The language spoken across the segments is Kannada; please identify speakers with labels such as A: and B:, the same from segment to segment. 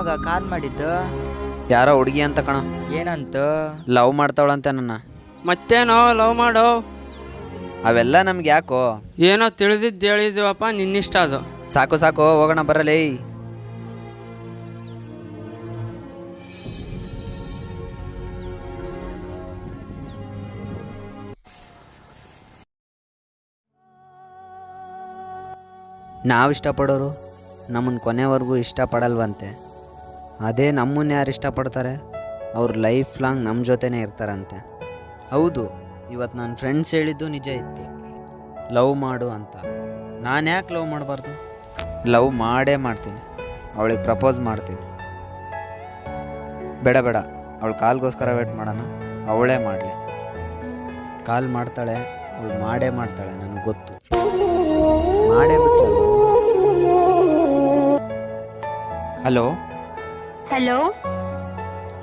A: ಮಗ ಕಾಲ್ ಮಾಡಿದ್ದು?
B: ಯಾರೋ ಹುಡುಗಿ ಅಂತ ಕಣ.
A: ಏನಂತ?
B: ಲವ್ ಮಾಡ್ತಾವಳಂತೆ ನನ್ನ.
C: ಮತ್ತೇನೋ ಲವ್ ಮಾಡೋ?
B: ಅವೆಲ್ಲ ನಮ್ಗೆ ಯಾಕೋ?
C: ಏನೋ ತಿಳಿದಿದ್ದು ಹೇಳಿದ್ವಪ್ಪ, ನಿನ್ನಿಷ್ಟ ಅದು.
B: ಸಾಕು ಸಾಕು ಹೋಗೋಣ ಬರಲೇ. ನಾವು ಇಷ್ಟಪಡೋರು ನಮ್ಮನ್ನು ಕೊನೆವರೆಗೂ ಇಷ್ಟಪಡಲ್ವಂತೆ. ಅದೇ ನಮ್ಮನ್ನು ಯಾರು ಇಷ್ಟಪಡ್ತಾರೆ ಅವ್ರು ಲೈಫ್ ಲಾಂಗ್ ನಮ್ಮ ಜೊತೆನೇ ಇರ್ತಾರಂತೆ. ಹೌದು, ಇವತ್ತು ನನ್ನ ಫ್ರೆಂಡ್ಸ್ ಹೇಳಿದ್ದು ನಿಜ ಇತ್ತು, ಲವ್ ಮಾಡು ಅಂತ. ನಾನು ಯಾಕೆ ಲವ್ ಮಾಡಬಾರ್ದು? ಲವ್ ಮಾಡೇ ಮಾಡ್ತೀನಿ. ಅವಳಿಗೆ ಪ್ರಪೋಸ್ ಮಾಡ್ತೀನಿ. ಬೇಡ ಬೇಡ, ಅವಳು ಕಾಲ್ಗೋಸ್ಕರ ವೇಟ್ ಮಾಡೋಣ. ಅವಳೇ ಮಾಡಲಿ. ಕಾಲ್ ಮಾಡ್ತಾಳೆ, ಅವಳು ಮಾಡೇ ಮಾಡ್ತಾಳೆ, ನನಗೆ ಗೊತ್ತು. ಮಾಡೇ ಬಿಟ್ಟಳು. ಹಲೋ
D: ಹಲೋ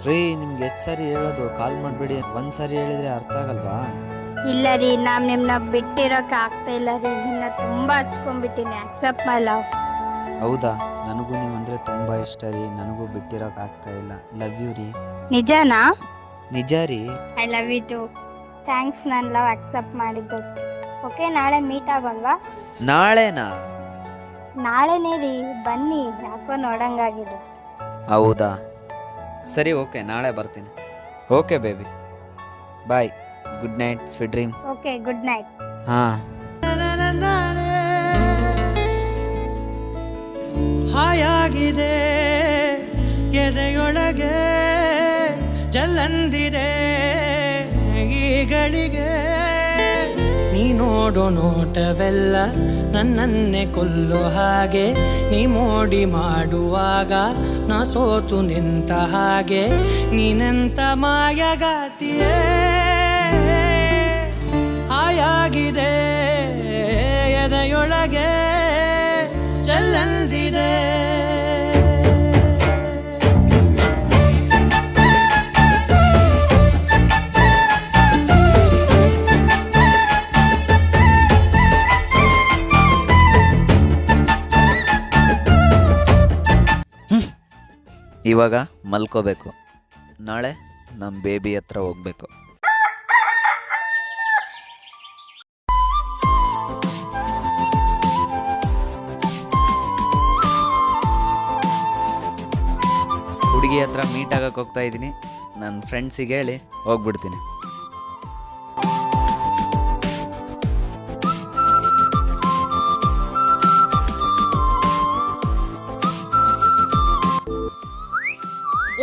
B: ರೀ, ನಿಮ್ಗೆ ಎಷ್ಟು ಸಾರಿ ಹೇಳೋದು ಕಾಲ್ ಮಾಡಬೇಡಿ? ಒಂದು ಸಾರಿ ಹೇಳಿದರೆ ಅರ್ಥ ಆಗಲ್ವಾ?
D: ಇಲ್ಲ ರೀ, ನಾವ್ ನಿಮ್ನ ಬಿಟ್ಟಿರೋಕೆ ಆಗ್ತಾ ಇಲ್ಲ ರೀ. ನಿನ್ನ ತುಂಬಾ ಹಚ್ಕೊಂಡ್ಬಿಟ್ಟಿನಿ. Accept my love.
B: ಹೌದಾ? ನನಗೂ ನೀವು ಅಂದರೆ ತುಂಬ ಇಷ್ಟ ರೀ. ನನಗೂ ಬಿಟ್ಟಿರೋಕೆ ಆಗ್ತಾ ಇಲ್ಲ. ಲವ್ ಯು ರೀ.
D: ನಿಜನಾ?
B: ನಿಜ ರೀ.
D: I love you too. Thanks ನನ್ನ ಲವ್ ಅಕ್ಸೆಪ್ಟ್ ಮಾಡಿದ್ದಕ್ಕೆ. ಓಕೆ, ನಾಳೆ ಮೀಟ್ ಆಗೋಣವಾ?
B: ನಾಳೆನಾ?
D: ನಾಳೆನೇ ರೀ, ಬನ್ನಿ. ಯಾಕೋ ನೋಡಂಗಾಗಿದೆ.
B: ಹೌದಾ? ಸರಿ, ಓಕೆ, ನಾಳೆ ಬರ್ತೀನಿ. Okay baby, bye. Good night, sweet dream.
D: Okay, good night.
B: ಹಾಂ.
E: ಹಾಯಾಗಿದೆ ಎದೆಯೊಳಗೆ, ಜಲ್ಲಂದಿದೆ ಈಗಳಿಗೆ. ನೀ ನೋಡೋ ನೋಟವೆಲ್ಲ ನನ್ನನ್ನೇ ಕೊಲ್ಲೋ ಹಾಗೆ. ನೀ ಮೋಡಿ ಮಾಡುವಾಗ ನಾ ಸೋತು ನಿಂತ ಹಾಗೆ. ನೀನೆಂತ ಮಾಯಗಾತಿಯೇ, ಹಾಯಾಗಿದೆ ಎದೆಯೊಳಗೆ, ಚೆಲ್ಲಂದಿದೆ.
B: ಇವಾಗ ಮಲ್ಕೋಬೇಕು. ನಾಳೆ ನಮ್ಮ ಬೇಬಿ ಹತ್ರ ಹೋಗ್ಬೇಕು. ಹುಡುಗಿ ಹತ್ರ ಮೀಟ್ ಆಗಕ್ಕೆ ಹೋಗ್ತಾ ಇದ್ದೀನಿ. ನನ್ನ ಫ್ರೆಂಡ್ಸಿಗೆ ಹೇಳಿ ಹೋಗ್ಬಿಡ್ತೀನಿ.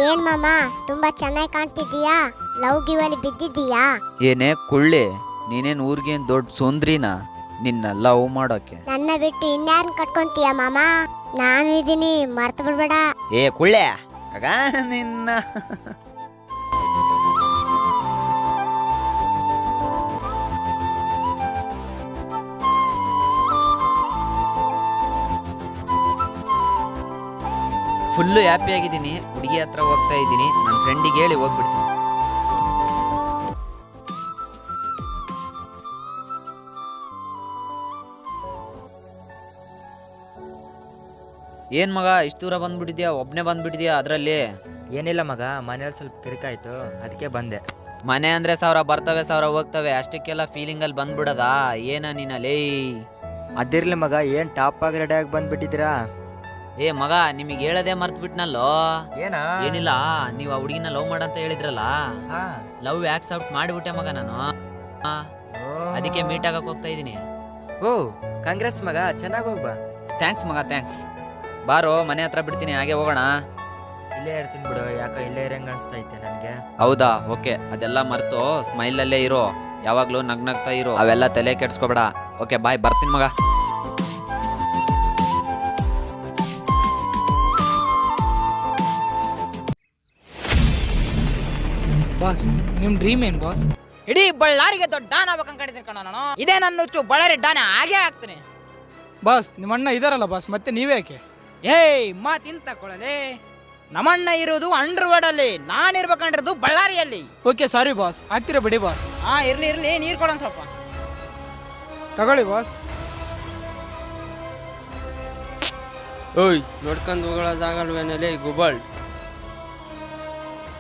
F: ಏನ್ ಮಾಮ, ತುಂಬಾ ಚೆನ್ನಾಗಿ ಕಾಣ್ತಿದ್ದೀಯಾ? ಲವ್ ಗಿವಲ್ಲಿ ಬಿದ್ದಿದ್ದೀಯಾ?
B: ಏನೇ ಕುಳ್ಳಿ, ನೀನೇನು ಊರಿಗೇನು ದೊಡ್ಡ ಸುಂದ್ರಿನಾ ನಿನ್ನ ಲವ್ ಮಾಡೋಕೆ?
F: ನನ್ನ ಬಿಟ್ಟು ಇನ್ಯಾರನ್ನ ಕಟ್ಕೊಂತೀಯ ಮಾಮ? ನಾನು ಇದೀನಿ, ಮರ್ತು ಬಿಡ್ಬೇಡ.
B: ಏ ಕುಳ್ಳೆ, ಆಗ ನಿನ್ನ ಫುಲ್ಲು ಹ್ಯಾಪಿ ಆಗಿದ್ದೀನಿ. ಹುಡುಗಿ ಹತ್ರ ಹೋಗ್ತಾ ಇದ್ದೀನಿ. ನನ್ನ ಫ್ರೆಂಡಿಗೆ ಹೇಳಿ ಹೋಗ್ಬಿಡ್ತೀನಿ. ಏನ್ ಮಗ ಇಷ್ಟು ದೂರ ಬಂದ್ಬಿಟ್ಟಿದ್ಯಾ? ಒಬ್ನೇ ಬಂದ್ಬಿಟ್ಟಿದ್ಯಾ ಅದರಲ್ಲಿ?
A: ಏನಿಲ್ಲ ಮಗ, ಮನೇಲಿ ಸ್ವಲ್ಪ ಕಿರಿಕಾಯ್ತು, ಅದಕ್ಕೆ ಬಂದೆ.
B: ಮನೆ ಅಂದ್ರೆ 1000 ಬರ್ತವೆ 1000 ಹೋಗ್ತವೆ, ಅಷ್ಟಕ್ಕೆಲ್ಲ ಫೀಲಿಂಗಲ್ಲಿ ಬಂದ್ಬಿಡದಾ? ಏನ ನೀನಲ್ಲಿ?
A: ಅದಿರ್ಲಿ ಮಗ, ಏನ್ ಟಾಪ್ ಆಗಿ ರೆಡಿ ಆಗಿ ಬಂದ್ಬಿಟ್ಟಿದ್ದೀರಾ?
B: ಏ ಮಗ, ನಿಮಗೆ ಹೇಳದೆ ಮರ್ತ್ ಬಿಟ್ನಲ್ಲೋ.
A: ಏನಾ?
B: ಏನಿಲ್ಲ, ನೀವು ಆ ಹುಡುಗಿನ ಲವ್ ಮಾಡಂತ ಹೇಳಿದ್ರಲ್ಲ,
A: ಹಾ.
B: ಲವ್ ಆಕ್ಸೆಪ್ಟ್ ಮಾಡಿಬಿಟ್ಟೆ ಮಗ ನಾನು. ಅದಕ್ಕೆ ಮೀಟ್ ಆಗಕ್ಕೆ ಹೋಗ್ತಾ ಇದ್ದೀನಿ.
A: ಓ, ಕಾಂಗ್ರೆಸ್ ಮಗ, ಚೆನ್ನಾಗಿ ಹೋಗ್ಬಾ.
B: ಥ್ಯಾಂಕ್ಸ್ ಮಗ, ಥ್ಯಾಂಕ್ಸ್. ಬಾರೋ, ಮನೆ ಹತ್ರ ಬಿಡ್ತೀನಿ, ಹಾಗೆ ಹೋಗೋಣ.
A: ಇಲ್ಲೇ ಇರ್ತೀನಿ ಬಿಡು, ಯಾಕೋ ಇಲ್ಲೇ ಇರಂಗ ಅನಿಸ್ತೈತೆ ನನಗೆ.
B: ಹೌದಾ? ಓಕೆ, ಅದೆಲ್ಲ ಮರ್ತು ಸ್ಮೈಲಲ್ಲೇ ಇರೋ. ಯಾವಾಗಲೂ ನಗ್ನಗ್ತಾ ಇರೋ. ಅವೆಲ್ಲ ತಲೆ ಕೆಡ್ಸ್ಕೊಬೇಡ. ಓಕೆ ಬಾಯ್, ಬರ್ತೀನಿ ಮಗ.
E: ಬಾಸ್, ನಿಮ್ಮ ಡ್ರೀಮ್ ಏನು ಬಾಸ್?
G: ಇಡೀ ಬಳ್ಳಾರಿಗೆ ದೊಡ್ಡ ಡಾನ್ ಆಗ್ಬೇಕಂತ ಕಣ ನಾನು. ಇದೇ ನನ್ನ ಹುಚ್ಚು, ಬಳ್ಳಾರಿ ಡಾನ್ ಆಗೇ ಆಗ್ತೀನಿ.
E: ಬಾಸ್, ನಿಮ್ಮ ಅಣ್ಣ ಇದಾರಲ್ಲ ಬಾಸ್, ಮತ್ತೆ ನೀವೇ ಯಾಕೆ?
G: ಏಯ್, ಮಾತಿಂತ ಕೊಳಲೆ. ನಮ್ಮಣ್ಣ ಇರೋದು ಅಂಡರ್ವರ್ಡ್ ಅಲ್ಲಿ, ನಾನಿರ್ಬೇಕಂಡಿರೋದು ಬಳ್ಳಾರಿಯಲ್ಲಿ.
E: ಓಕೆ, ಸಾರಿ ಬಾಸ್, ಆಗ್ತೀರಾ ಬಿಡಿ ಬಾಸ್.
G: ಹಾ, ಇರ್ಲಿ ಇರ್ಲಿ, ನೀರ್ ಕೊಡೋಣ ಸ್ವಲ್ಪ.
E: ತಗೊಳ್ಳಿ ಬಾಸ್.
C: ಓಯ್ ನೋಡ್ಕೊಂಡು ಹೋಗೋದಾಗಲ್ವೇನಲ್ಲಿ ಗುಬಲ್ಡ್.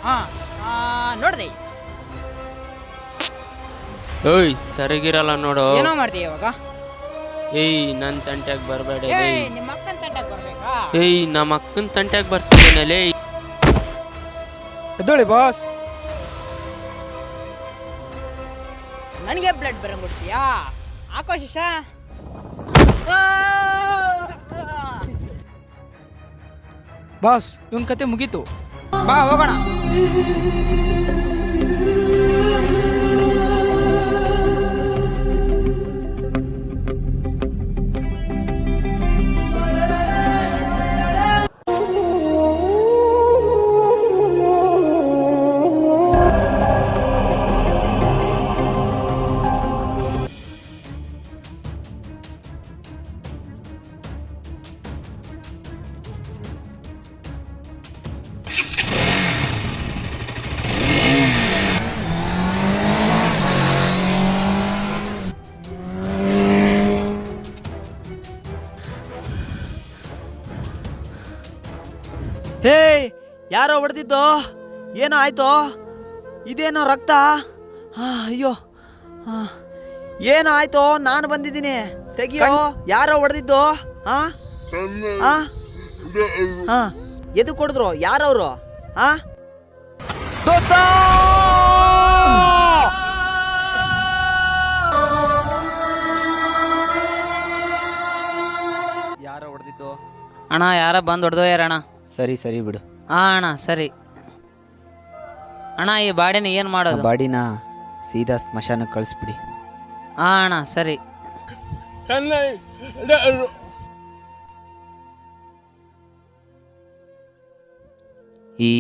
G: ಹಾ ನೋಡ್ದೆ.
C: ಓಯ್ ಸರಿಗಿರಲ್ಲ ನೋಡು.
G: ಏನೋ ಮಾಡ್ತೀಯ ಇವಾಗ?
C: ಏಯ್ ನನ್ನ ತಂಟ್ಯಾಗ ಬರಬೇಡ.
G: ನಿಮ್ಮ ಅಕ್ಕನ ತಂಟಕ್ಕೆ ಬರ್ಬೇಕಾ?
C: ಏಯ್ ನಮ್ಮ ಅಕ್ಕನ ತಂಟ್ಯಾಗ ಬರ್ತಿದ್ದೇನಲ್ಲೇ.
E: ಎದ್ದೋಳಿ ಬಾಸ್.
G: ನನಗೆ ಬ್ಲಡ್ ಬರಂಗ್ಬಿಡ್ತೀಯಾ? ಹಾಕೋ ಶಿಶ.
E: ಬಾಸ್ ಇವನ್ ಕತೆ ಮುಗೀತು.
G: ಬಾ ಹೋಗೋಣ.
B: ಹೇ, ಯಾರೋ ಹೊಡೆದಿದ್ದು? ಏನೋ ಆಯ್ತು? ಇದೇನೋ ರಕ್ತ? ಅಯ್ಯೋ, ಏನೋ ಆಯ್ತು? ನಾನು ಬಂದಿದ್ದೀನಿ, ತೆಗಿಯೋ. ಯಾರೋ ಹೊಡೆದಿದ್ದು? ಎದು ಕೊಡಿದ್ರು? ಯಾರವರು? ದೋಸ್ತ, ಯಾರೋ ಹೊಡೆದಿದ್ದು?
H: ಅಣ್ಣ ಯಾರ ಬಂದು ಹೊಡೆದೋಯ್ಯಾರಣ್ಣ.
B: ಸರಿ ಸರಿ ಬಿಡು.
H: ಅಣ್ಣ ಸರಿ ಅಣ್ಣ. ಈ ಬಾಡಿನ ಏನು ಮಾಡೋದು?
B: ಬಾಡಿನ ಸೀದಾ ಸ್ಮಶಾನಕ್ಕೆ ಕಳಿಸ್ಬಿಡಿ.
H: ಅಣ್ಣ ಸರಿ.
B: ಈ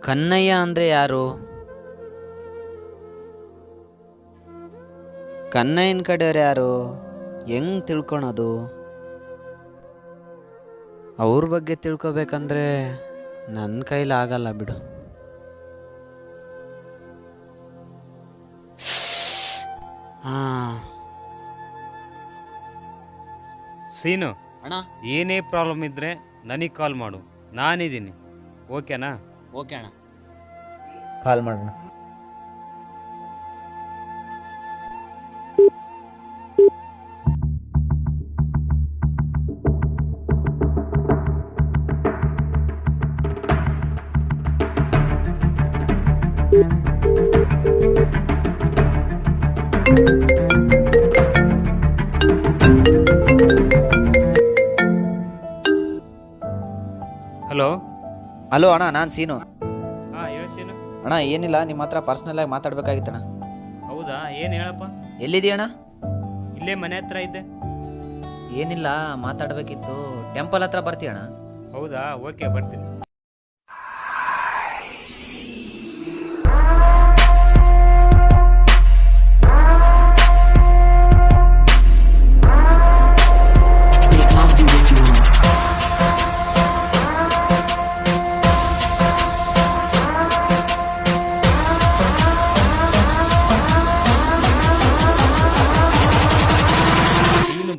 B: ಕನ್ನಯ್ಯ ಅಂದ್ರೆ ಯಾರು? ಕನ್ನಯ್ಯನ ಕಡೆಯವ್ರು ಯಾರು? ಹೆಂಗ್ ತಿಳ್ಕೊಳೋದು? ಅವ್ರ ಬಗ್ಗೆ ತಿಳ್ಕೊಬೇಕಂದ್ರೆ ನನ್ನ ಕೈಲಿ ಆಗಲ್ಲ ಬಿಡು.
I: ಸೀನು
H: ಅಣ್ಣ
I: ಏನೇ ಪ್ರಾಬ್ಲಮ್ ಇದ್ರೆ ನನಗೆ ಕಾಲ್ ಮಾಡು, ನಾನಿದ್ದೀನಿ. ಓಕೆನಾ?
H: ಓಕೆ ಅಣ್ಣ.
B: ಕಾಲ್ ಮಾಡೋಣ.
I: ಹಲೋ.
B: ಹಲೋ ಅಣ್ಣ, ನಾನು ಸೀನು.
I: ಹಾಂ ಹೇಳು ಸೀನು.
B: ಅಣ್ಣ ಏನಿಲ್ಲ, ನಿಮ್ಮ ಹತ್ರ ಪರ್ಸ್ನಲ್ ಆಗಿ ಮಾತಾಡ್ಬೇಕಾಗಿತ್ತಣ್ಣ.
I: ಹೌದಾ, ಏನು ಹೇಳಪ್ಪ?
B: ಎಲ್ಲಿದೆಯಣ್ಣ?
I: ಇಲ್ಲೇ ಮನೆ ಹತ್ರ ಇದ್ದೆ.
B: ಏನಿಲ್ಲ, ಮಾತಾಡಬೇಕಿತ್ತು. ಟೆಂಪಲ್ ಹತ್ರ ಬರ್ತೀಯಣ್ಣ?
I: ಹೌದಾ, ಓಕೆ ಬರ್ತೀನಿ.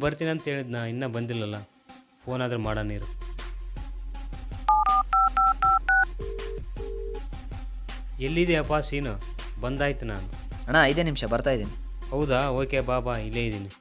I: ಬರ್ತೀನಿ ಅಂತ ಹೇಳಿದ್ನ, ಇನ್ನೂ ಬಂದಿಲ್ಲಲ್ಲ. ಫೋನ್ ಆದ್ರೆ ಮಾಡೋಣ ನೀರು. ಎಲ್ಲಿದೆಯಪ್ಪ ಸೀನು? ಬಂದಾಯ್ತು ನಾನು.
B: ಅಣ್ಣ 5 ನಿಮಿಷ ಬರ್ತಾ ಇದ್ದೀನಿ.
I: ಹೌದಾ, ಓಕೆ ಬಾ ಬಾ, ಇಲ್ಲೇ ಇದ್ದೀನಿ.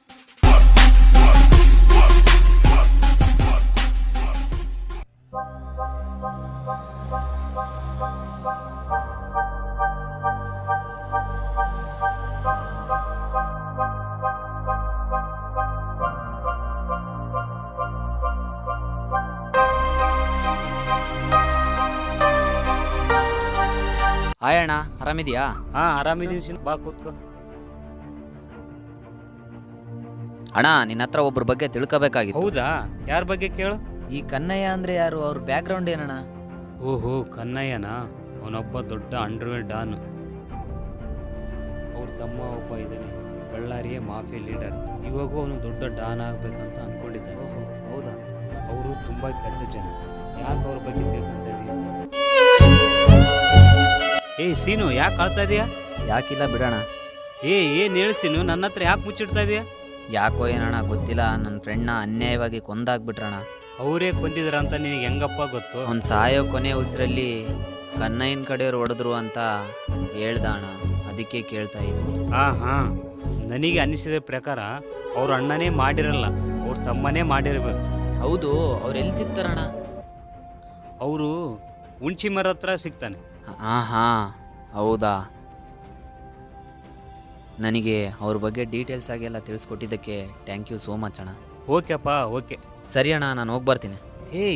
H: ಹಾಯ್ ಅಣ್ಣ, ಆರಾಮಿದ್ಯಾ?
I: ಹಾಂ ಆರಾಮಿದ್ದೀನಿ ಸೀನು, ಬಾ ಕೂತ್ಕೋ.
H: ಅಣ್ಣ ನಿನ್ನ ಹತ್ರ ಒಬ್ಬರ ಬಗ್ಗೆ ತಿಳ್ಕೋಬೇಕಾಗಿತ್ತು.
I: ಹೌದಾ, ಯಾರ ಬಗ್ಗೆ ಕೇಳು?
B: ಈ ಕನ್ನಯ್ಯ ಅಂದ್ರೆ ಯಾರು? ಅವ್ರ ಬ್ಯಾಕ್ಗ್ರೌಂಡ್ ಏನಣ್ಣ?
I: ಓಹೋ, ಕನ್ನಯ್ಯನಾ? ಅವನೊಬ್ಬ ದೊಡ್ಡ ಅಂಡರ್ವೇರ್ ಡಾನ್. ಅವ್ರ ತಮ್ಮ ಒಬ್ಬ ಇದ್ದಾನೆ, ಬಳ್ಳಾರಿಯ ಮಾಫಿಯಾ ಲೀಡರ್. ಇವಾಗೂ ಅವನು ದೊಡ್ಡ ಡಾನ್ ಆಗ್ಬೇಕಂತ ಅನ್ಕೊಂಡಿದ್ದಾನೆ.
B: ಹೌದಾ?
I: ಅವರು ತುಂಬ ಕೆಟ್ಟ ಜನ. ಯಾಕೆ ಅವ್ರ ಬಗ್ಗೆ ತಿಳ್ಕೊಂತ ಇದೀಯ? ಏಯ್ ಸೀನು, ಯಾಕೆ ಆಳ್ತಾ ಇದೀಯಾ?
B: ಯಾಕಿಲ್ಲ ಬಿಡೋಣ.
I: ಏನು ಹೇಳಿ ಸೀನು, ನನ್ನ ಹತ್ರ ಯಾಕೆ ಮುಚ್ಚಿಡ್ತಾ ಇದೀಯಾ?
B: ಯಾಕೋ ಏನಣ್ಣ ಗೊತ್ತಿಲ್ಲ, ನನ್ನ ಫ್ರೆಂಡ್ನ ಅನ್ಯಾಯವಾಗಿ ಕೊಂದಾಗ್ಬಿಟ್ರಣ.
I: ಅವರೇ ಕೊಂದಿದ್ರ ಅಂತ ನಿನಗೆ ಹೆಂಗಪ್ಪ ಗೊತ್ತು?
B: ಅವ್ನು ಸಾಯೋ ಕೊನೆ ಉಸಿರಲ್ಲಿ ಕನ್ನಯ್ಯನ ಕಡೆಯವ್ರು ಹೊಡೆದ್ರು ಅಂತ ಹೇಳ್ದ ಅಣ್ಣ, ಅದಕ್ಕೆ ಕೇಳ್ತಾ ಇದ್ದೆ.
I: ಹಾಂ ನನಗೆ ಅನಿಸಿದ ಪ್ರಕಾರ ಅವ್ರ ಅಣ್ಣನೇ ಮಾಡಿರಲ್ಲ, ಅವ್ರ ತಮ್ಮನೇ ಮಾಡಿರ್ಬೇಕು.
H: ಹೌದು, ಅವ್ರು ಎಲ್ಲಿ ಸಿಗ್ತಾರಣ್ಣ?
I: ಅವರು ಹುಣ್ಸಿ ಮರ ಹತ್ರ ಸಿಗ್ತಾನೆ.
B: ಹಾಂ ಹೌದಾ. ನನಗೆ ಅವ್ರ ಬಗ್ಗೆ ಡೀಟೇಲ್ಸ್ ಆಗೆಲ್ಲ ತಿಳಿಸ್ಕೊಟ್ಟಿದ್ದಕ್ಕೆ ಥ್ಯಾಂಕ್ ಯು ಸೋ ಮಚ್ ಅಣ್ಣ.
I: ಓಕೆಪ್ಪ ಓಕೆ.
B: ಸರಿ ಅಣ್ಣ, ನಾನು ಹೋಗಿ ಬರ್ತೀನಿ.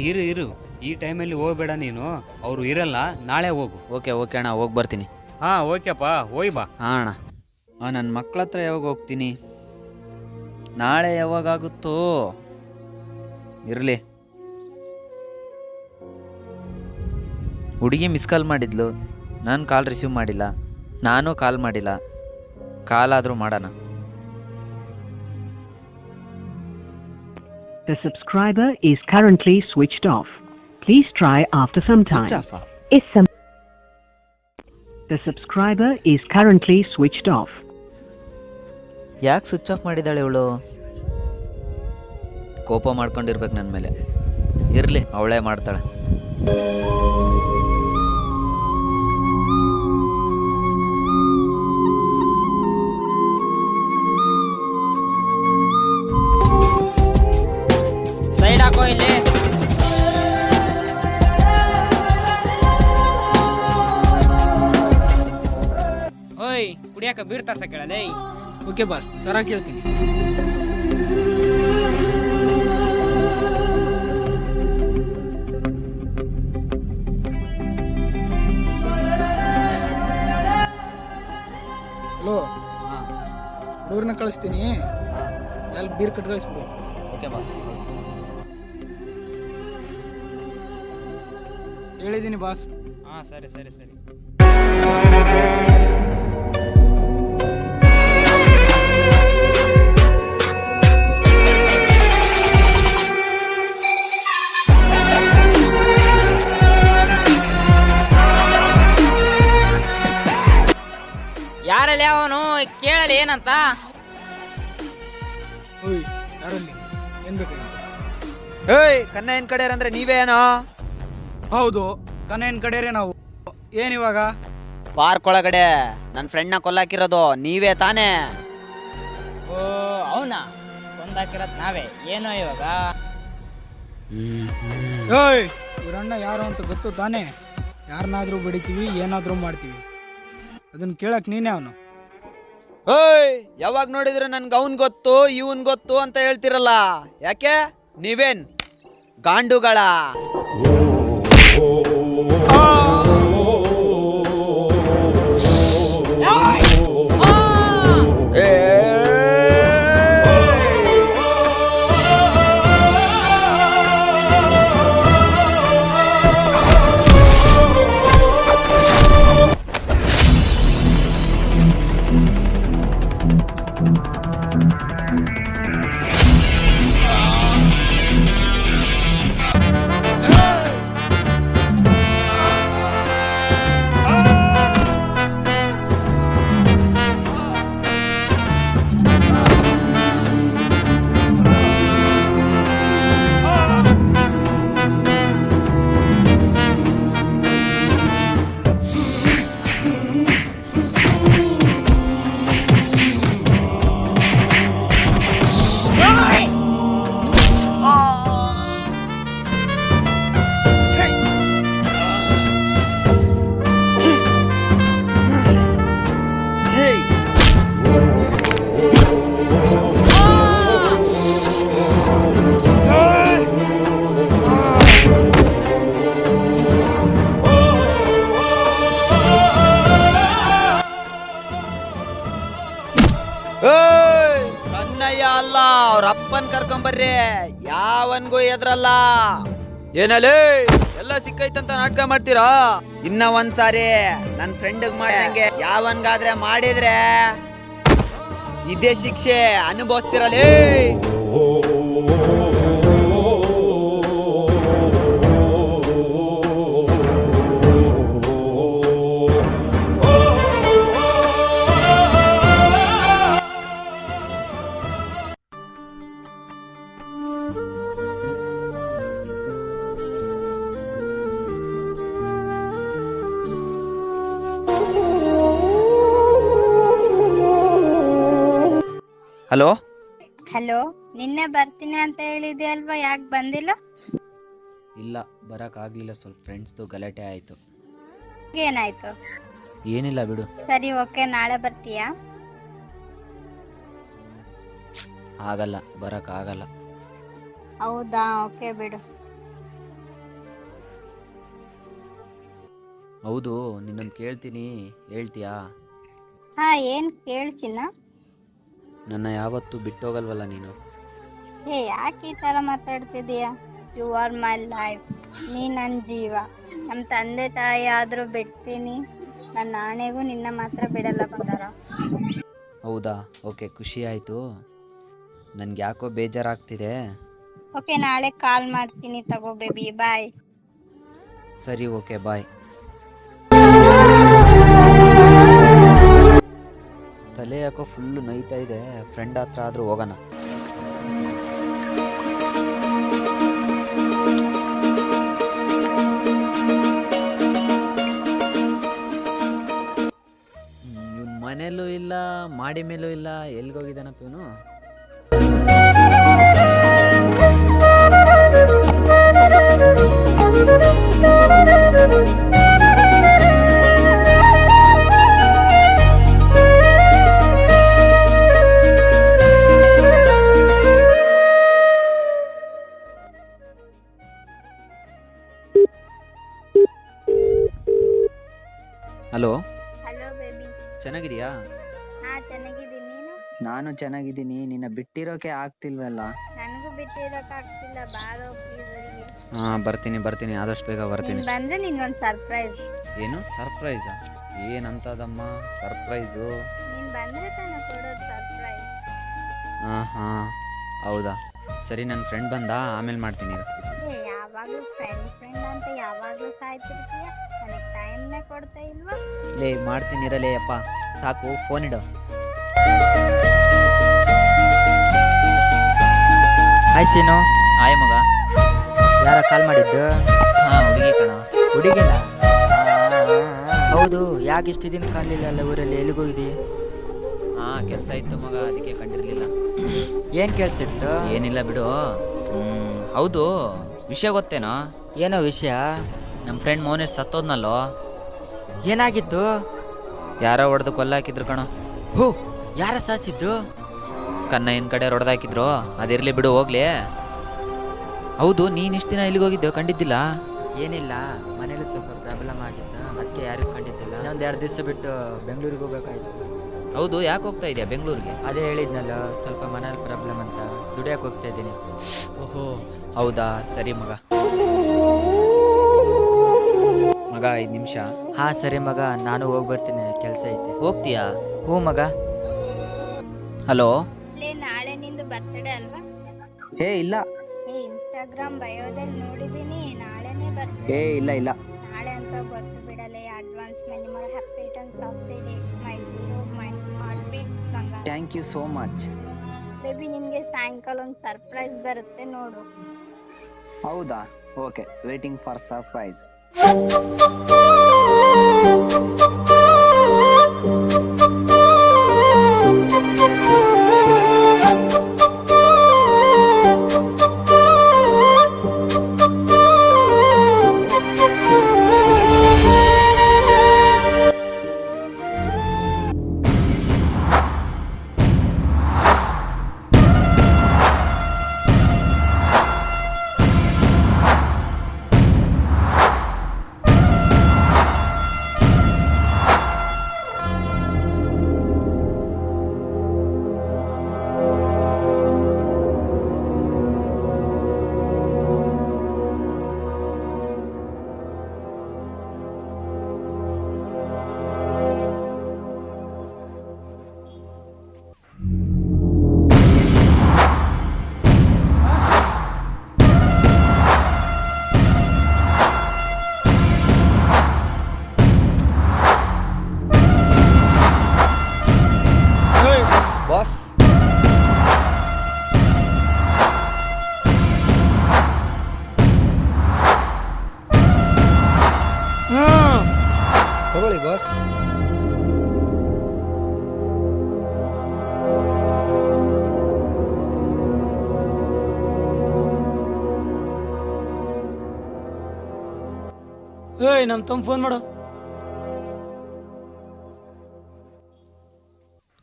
I: ಇರು ಈ ಟೈಮಲ್ಲಿ ಹೋಗ್ಬೇಡ ನೀನು, ಅವರು ಇರಲ್ಲ, ನಾಳೆ ಹೋಗು.
B: ಓಕೆ ಅಣ್ಣ, ಹೋಗಿ ಬರ್ತೀನಿ.
I: ಹಾಂ ಓಕೆಪ್ಪ, ಹೋಯ್ ಬಾ.
B: ಹಾಂ ಅಣ್ಣ. ನನ್ನ ಮಕ್ಕಳ ಹತ್ರ ಯಾವಾಗ ಹೋಗ್ತೀನಿ? ನಾಳೆ ಯಾವಾಗುತ್ತೋ ಇರಲಿ. ಹುಡುಗಿ ಮಿಸ್ ಕಾಲ್ ಮಾಡಿದ್ಲು, ನಾನು ಕಾಲ್ ರಿಸೀವ್ ಮಾಡಿಲ್ಲ, ನಾನು ಕಾಲ್ ಮಾಡಿಲ್ಲ. ಕಾಲ್ ಆದರೂ ಮಾಡೋಣ.
J: The subscriber is currently switched off. Please try after some time. The subscriber is currently switched off.
B: ಯಾಕೆ ಸ್ವಿಚ್ ಆಫ್ ಮಾಡಿದ್ದಾಳೆ ಇವಳು? ಕೋಪ ಮಾಡ್ಕೊಂಡಿರ್ಬೇಕು ನನ್ನ ಮೇಲೆ. ಇರಲಿ, ಅವಳೇ ಮಾಡ್ತಾಳೆ.
G: ಸೈಡ್ ಹಾಕೋ ಇಲ್ಲಿ. ಓಯ್, ಕುಡಿಯಾಕ ಬೀರ್ ತಾಸ ಕೇಳಲೇ.
E: ಓಕೆ ಬಾಸ್, ತರ ಕೇಳ್ತೀನಿ. ಹಲೋ, ಹುಡುಗರನ್ನ ಕಳಿಸ್ತೀನಿ, ಅಲ್ಲಿ ಬೀರ್ ಕಟ್ ಕಳಿಸ್ಬಿಡು.
B: Okay boss.
E: ಹೇಳಿದ್ದೀನಿ ಬಾಸ್.
G: ಹಾಂ ಸರಿ. ಯಾರಲ್ಲಿ ಅವನು ಕೇಳಲಿ ಏನಂತ?
E: ಓಯ್, ಯಾರಲ್ಲಿ? ಏನ್ ಬೇಕಾಗಿತ್ತು?
B: ಏಯ್, ಕನ್ನಯ್ಯನ ಕಡೆ ಅಂದ್ರೆ ನೀವೇನೋ?
E: ಹೌದು, ಕನ್ನಯ್ಯನ ಕಡೆಯರೇ ನಾವು. ಏನಿವಾಗ?
B: ಪಾರ್ಕ್ ಒಳಗಡೆ ನನ್ನ ಫ್ರೆಂಡ್ನ ಕೊಲ್ಲಾಕಿರೋದು ನೀವೇ ತಾನೇ?
G: ಓ ಅವನಾ ಕೊಂದಾಕಿರೋದು ನಾವೇ. ಏನೋ ಇವಾಗ?
E: ಏಯ್, ಇವರಣ್ಣ ಯಾರು ಅಂತ ಗೊತ್ತು ತಾನೇ? ಯಾರನ್ನಾದ್ರೂ ಬಡಿತೀವಿ, ಏನಾದ್ರೂ ಮಾಡ್ತೀವಿ. ಅದನ್ನ ಕೇಳಕ್ ನೀನೇ ಅವನು.
B: ಏಯ್, ಯಾವಾಗ ನೋಡಿದ್ರೆ ನನ್ಗೆ ಅವನ್ ಗೊತ್ತು ಇವನ್ ಗೊತ್ತು ಅಂತ ಹೇಳ್ತಿರಲ್ಲ, ಯಾಕೆ? ನೀವೇನ್ ಗಾಂಡುಗಳ? ಕನ್ನಯ್ಯ ಅಲ್ಲ, ಅವ್ರ ಅಪ್ಪನ್ ಕರ್ಕೊಂಬರ್ರಿ, ಯಾವನ್ಗೂ ಎದ್ರಲ್ಲ. ಏನಲ್ಲಿ ಎಲ್ಲ ಸಿಕ್ಕೈತಂತ ನಾಟಕ ಮಾಡ್ತೀರಾ? ಇನ್ನ ಒಂದ್ಸಾರಿ ನನ್ ಫ್ರೆಂಡ್ ಮಾಡ್ದಂಗೆ ಯಾವನ್ಗಾದ್ರೆ ಮಾಡಿದ್ರೆ ಇದೇ ಶಿಕ್ಷೆ ಅನುಭವಿಸ್ತಿರಲೇ. ಹಲೋ.
D: ಹಲೋ, ನಿನ್ನೆ ಬರ್ತೀನಿ ಅಂತ ಹೇಳಿದ್ದೆ ಅಲ್ವಾ, ಯಾಕೆ ಬಂದಿಲ್ಲ?
B: ಇಲ್ಲ, ಬರೋಕ್ಕಾಗಲಿಲ್ಲ, ಸ್ವಲ್ಪ ಫ್ರೆಂಡ್ಸ್ದು ಗಲಾಟೆ ಆಯಿತು.
D: ಏನಾಯ್ತು?
B: ಏನಿಲ್ಲ ಬಿಡು.
D: ಸರಿ, ಓಕೆ, ನಾಳೆ ಬರ್ತೀಯಾ?
B: ಆಗಲ್ಲ, ಬರೋಕ್ಕಾಗಲ್ಲ.
D: ಹೌದಾ, ಓಕೆ ಬಿಡು.
B: ಹೌದು, ನಿನ್ನೊಂದು ಕೇಳ್ತೀನಿ, ಹೇಳ್ತೀಯಾ?
D: ಹಾ, ಏನ್ ಕೇಳ್ಚಿನ?
B: ನನ್ನ ಯಾವತ್ತೂ ಬಿಟ್ಟೋಗಲ್ವಲ್ಲ ನೀನು?
D: ಹೇ, ಯಾಕೆ ಈ ತರ ಮಾತಾಡ್ತಿದೀಯ? You are my life. ನೀ ನನ್ನ ಜೀವ. ನಮ್ಮ ತಂದೆ ತಾಯಿ ಆದ್ರೂ ಬಿಡ್ತೀನಿ, ನನ್ನ ಆಣೆಗೂ ನಿನ್ನ ಮಾತ್ರ ಬಿಡಲ್ಲ ಬಂಗಾರ.
B: ಹೌದಾ, ಓಕೆ, ಖುಷಿ ಆಯಿತು. ನನಗೆ ಯಾಕೋ ಬೇಜಾರಾಗ್ತಿದೆ.
D: ಓಕೆ, ನಾಳೆ ಕಾಲ್ ಮಾಡ್ತೀನಿ, ತಗೋ ಬೇಬಿ, ಬಾಯ್.
B: ಸರಿ, ಓಕೆ, ಬಾಯ್. ತಲೆ ಯಾಕೋ ಫುಲ್ಲು ನೋಯ್ತಾ ಇದೆ. ಫ್ರೆಂಡ್ ಹತ್ರ ಆದರೂ ಹೋಗೋಣ. ಇವನು ಮನೇಲೂ ಇಲ್ಲ, ಮಾಡಿ ಮೇಲೂ ಇಲ್ಲ, ಎಲ್ಲಿಗೋಗಿದ್ದಾನಪ್ಪ ಇವನು? ಹಲೋ.
D: Hello baby.
B: ಚೆನ್ನಾಗಿದೆಯಾ?
D: ಹಾ, ಚೆನ್ನಾಗಿದ್ದೀನಿ. ನೀನು?
B: ನಾನು ಚೆನ್ನಾಗಿದ್ದೀನಿ. ನಿನ್ನ ಬಿಟ್ಟಿರೋಕೆ ಆಗ್ತಿಲ್ವಲ್ಲ?
D: ನನಗೂ ಬಿಟ್ಟಿರೋಕ್ ಆಗ್ತಿಲ್ಲ, ಬಾರೋ ಪ್ಲೀಸ್ ಅಲ್ಲಿ.
B: ಹಾಂ, ಬರ್ತೀನಿ, ಆದಷ್ಟು ಬೇಗ ಬರ್ತೀನಿ.
D: ನೀನ್ ಬಂದ್ರೆ ನಿನ್ಗೊಂದು ಸರ್ಪ್ರೈಸ್.
B: ಏನು ಸರ್ಪ್ರೈಸಾ? ಏನಂತದಮ್ಮ ಸರ್ಪ್ರೈಸು?
D: ನೀನ್ ಬಂದ್ರೆ ತಾನೇ ಕೊಡೋದು ಸರ್ಪ್ರೈಸ್.
B: ಹಾಂ, ಹೌದಾ, ಸರಿ. ನನ್ನ ಫ್ರೆಂಡ್ ಬಂದ, ಆಮೇಲೆ ಮಾಡ್ತೀನಿ.
D: ಯಾವಾಗ್ಲೂ ಫ್ರೆಂಡ್ ಅಂತ ಯಾವಾಗ್ಲೂ ಸಾಯ್ತಿರ್ತೀಯ, ನನಗೆ ಟೈಮ್ನೇ ಕೊಡ್ತಾ ಇಲ್ವಾ?
B: ಲೇ, ಮಾಡ್ತೀನಿರಲೇ ಅಪ್ಪ, ಸಾಕು, ಫೋನ್ ಇಡು.
A: ಹಾಯ್ ಸೀನು.
B: ಆಯ್ ಮಗ.
A: ಯಾರ ಕಾಲ್ ಮಾಡಿದ್ದು?
B: ಹಾಂ, ಹುಡುಗಿ ಕಣ.
A: ಹುಡುಗಿನ? ಹೌದು, ಯಾಕೆ ಇಷ್ಟು ದಿನ ಕಾಣಲಿಲ್ಲ ಊರಲ್ಲಿ? ಎಲ್ಲಿಗೋಗಿದ್ದಿ?
B: ಹಾಂ, ಕೆಲಸ ಇತ್ತು ಮಗ, ಅದಕ್ಕೆ ಕಂಡಿರಲಿಲ್ಲ.
A: ಏನು ಕೆಲಸ ಇತ್ತು?
B: ಏನಿಲ್ಲ ಬಿಡು. ಹೌದು, ವಿಷಯ ಗೊತ್ತೇನೋ?
A: ಏನೋ ವಿಷಯ?
B: ನಮ್ಮ ಫ್ರೆಂಡ್ ಮೋನೇಶ್ ಸತ್ತೋದ್ನಲ್ಲೋ.
A: ಏನಾಗಿತ್ತು?
B: ಯಾರೋ ಹೊಡೆದು ಕೊಲ್ಲಾಕಿದ್ರು ಕಣೋ.
A: ಹೋ, ಯಾರ ಸಾಸಿದ್ದು?
B: ಕನ್ನಯ್ಯನ ಕಡೆ ಹೊಡೆದಾಕಿದ್ರು. ಅದಿರಲಿ ಬಿಡು, ಹೋಗ್ಲಿ. ಹೌದು, ನೀನು ಇಷ್ಟು ದಿನ ಎಲ್ಲಿಗೋಗಿದ್ದೆವು, ಕಂಡಿದ್ದಿಲ್ಲ?
A: ಏನಿಲ್ಲ, ಮನೇಲಿ ಸ್ವಲ್ಪ ಪ್ರಾಬ್ಲಮ್ ಆಗಿತ್ತು, ಅದಕ್ಕೆ ಯಾರಿಗೂ ಕಂಡಿದ್ದಿಲ್ಲ. ಇನ್ನೊಂದು 2 ದಿವಸ ಬಿಟ್ಟು ಬೆಂಗಳೂರಿಗೆ ಹೋಗ್ಬೇಕಾಯ್ತು.
B: ಹೌದು, ಯಾಕೆ ಹೋಗ್ತಾ ಇದೆಯಾ ಬೆಂಗಳೂರಿಗೆ?
A: ಅದೇ ಹೇಳಿದ್ನಲ್ಲ, ಸ್ವಲ್ಪ ಮನೇಲಿ ಪ್ರಾಬ್ಲಮ್ ಅಂತ ದುಡಿಯಕ್ಕೆ ಹೋಗ್ತಾ ಇದ್ದೀನಿ.
B: ಓಹೋ, ಹೌದಾ, ಸರಿ ಮಗ. 5 ನಿಮಿಷ.
A: ಹಾಂ, ಸರಿ ಮಗ, ನಾನು ಹೋಗಿ ಬರ್ತೀನಿ, ಕೆಲಸ ಐತೆ.
B: ಹೋಗ್ತೀಯಾ?
A: ಹ್ಞೂ ಮಗ.
B: ಹಲೋ.
D: ನಾಳೆ ನಿಂದು ಬರ್ತಡೇ ಅಲ್ವಾ?
B: ಇಲ್ಲ.
D: ಇನ್ಸ್ಟಾಗ್ರಾಮ್ ಬಯೋದಲ್ಲಿ ನೋಡಿದೀನಿ, ನಾಳೆನೇ ಬರ್ತೀನಿ.
B: ಇಲ್ಲ.
D: ನಾಳೆ ಅಂತ ಗೊತ್ತು ಬಿಡಲೇ. Advance many more happy returns of the day, my heartbeat ಬಂಗಾರ.
B: Thank you so much.
D: Baby, ನಿನ್ಗೆ ಸಾಯಂಕಾಲ ಒಂದು ಸರ್ಪ್ರೈಸ್ ಬರುತ್ತೆ, ನೋಡು.
B: ಹೌದಾ, okay, waiting for surprise.
I: Boss. ತಗೊಳ್ಳಿ ಬಾಸ್.
E: ಏಯ್ ನಮ್ಮ ತಮ್ಮ ಫೋನ್ ಮಾಡು.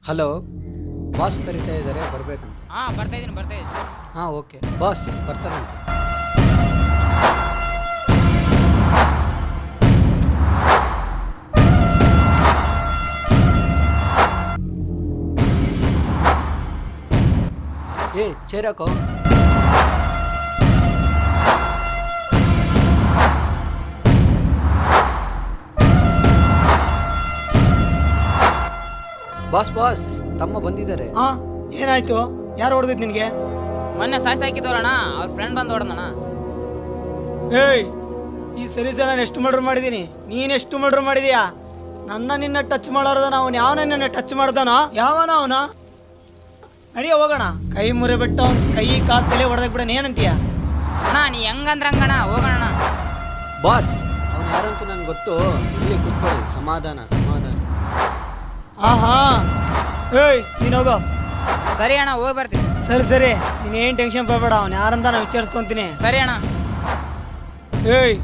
B: ಹಲೋ ಬಾಸ್ ಕರಿತಾ ಇದ್ದಾರೆ ಬರಬೇಕಂತ.
G: ಹಾಂ ಬರ್ತಾ ಇದ್ದೀನಿ.
B: ಹಾಂ ಓಕೆ ಬಾಸ್ ಬರ್ತಾರಂತೆ. ಏ ಚೇರಾಕೋ. ಬಾಸ್ ತಮ್ಮ ಬಂದಿದ್ದಾರೆ.
E: ಹಾ ಏನಾಯ್ತು? ಯಾರು ಹೊಡೆದಿದ್ದು ನಿನಗೆ?
G: ಮೊನ್ನೆ ಸಾಯ್ಸಾಕಿದವರಣ್ಣ, ಅವ್ರ ಫ್ರೆಂಡ್ ಬಂದು ಹೊಡೆದಣ್ಣ.
E: ಏಯ್ ಈ ಸರಿ ನಾನು ಎಷ್ಟು ಮರ್ಡರ್ ಮಾಡಿದ್ದೀನಿ, ನೀನೆಷ್ಟು ಮರ್ಡರ್ ಮಾಡಿದೀಯಾ? ನಿನ್ನ ಟಚ್ ಮಾಡೋರ್ದಾನ ಅವನು? ಯಾವ ನಿನ್ನ ಟಚ್ ಮಾಡ್ದಾನೋ? ಯಾವನ ಅವನ? ನಡಿಯ ಹೋಗೋಣ. ಕೈ ಮುರೆ ಬಿಟ್ಟು ಅವ್ನು ಕೈ ಕಾಲು ತಲೆ ಹೊಡೆದಾಗ ಬಿಡೋಣ, ಏನಂತೀಯ?
G: ಅಣ್ಣ ನೀ ಹೆಂಗಂದ್ರಂಗಣ, ಹೋಗೋಣ.
B: ಬಾಸ್ ಅವ್ನು ಯಾರಂತ ನನಗೆ ಗೊತ್ತು. ಇಲ್ಲಿ ಕೂತ್ಕೊಳ್ಳಿ, ಸಮಾಧಾನ.
E: ಆಹಾ ಏಯ್ ನೀನು ಹೋಗೋ.
G: ಸರಿ ಅಣ್ಣ, ಹೋಗಿ ಬರ್ತೀನಿ.
E: ಸರಿ ನೀನೇನು ಟೆನ್ಷನ್ ಪಡಬೇಡ, ಅವ್ನು ಯಾರಂತ ನಾನು ವಿಚಾರಿಸ್ಕೊತೀನಿ.
G: ಸರಿ ಅಣ್ಣ.
E: ಏಯ್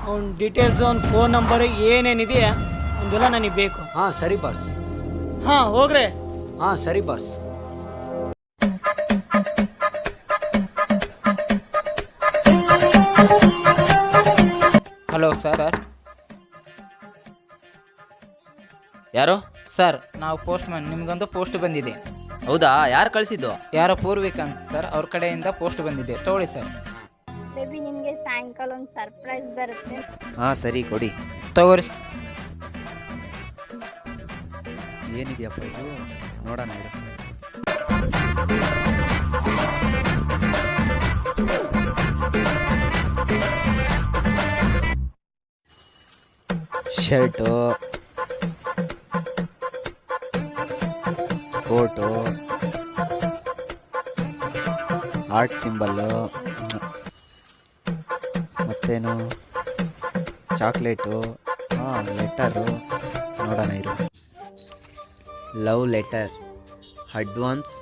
E: ಅವ್ನ ಡೀಟೇಲ್ಸು, ಅವ್ನ ಫೋನ್ ನಂಬರ್ ಏನೇನಿದೆಯಾ ಒಂದೆಲ್ಲ ನನಗೆ ಬೇಕು.
B: ಹಾಂ ಸರಿ ಬಾಸ್.
E: ಹಾಂ ಹೋಗ್ರೆ.
B: ಹಾಂ ಸರಿ ಬಾಸ್.
G: Hello sir.
H: ಯಾರು?
G: ಸರ್ ನಾವು ಪೋಸ್ಟ್ ಮ್ಯಾನ್, ನಿಮ್ಗೊಂದು ಪೋಸ್ಟ್ ಬಂದಿದೆ.
H: ಹೌದಾ? ಯಾರು ಕಳಿಸಿದ್ದು?
G: ಯಾರೋ ಪೂರ್ವಿಕ ಅಂತ ಸರ್, ಅವ್ರ ಕಡೆಯಿಂದ ಪೋಸ್ಟ್ ಬಂದಿದೆ, ತಗೊಳ್ಳಿ ಸರ್.
D: ಬೇಬಿ ನಿಮಗೆ ಸಾಯಂಕಾಲ ಒಂದು ಸರ್ಪ್ರೈಸ್ ಬರುತ್ತೆ.
B: ಹಾಂ ಸರಿ ಕೊಡಿ.
G: ತಗೋರಿ.
B: ಏನಿದೆಯಪ್ಪ ಇದು? ನೋಡೋಣ ಇರು. ಶರ್ಟು, ಕೋಟು, ಆರ್ಟ್ ಸಿಂಬಲ್ಲು, ಮತ್ತೇನು ಚಾಕ್ಲೇಟು, ಲೆಟರು. ನೋಡೋಣ ಇರು. Love letter. Advance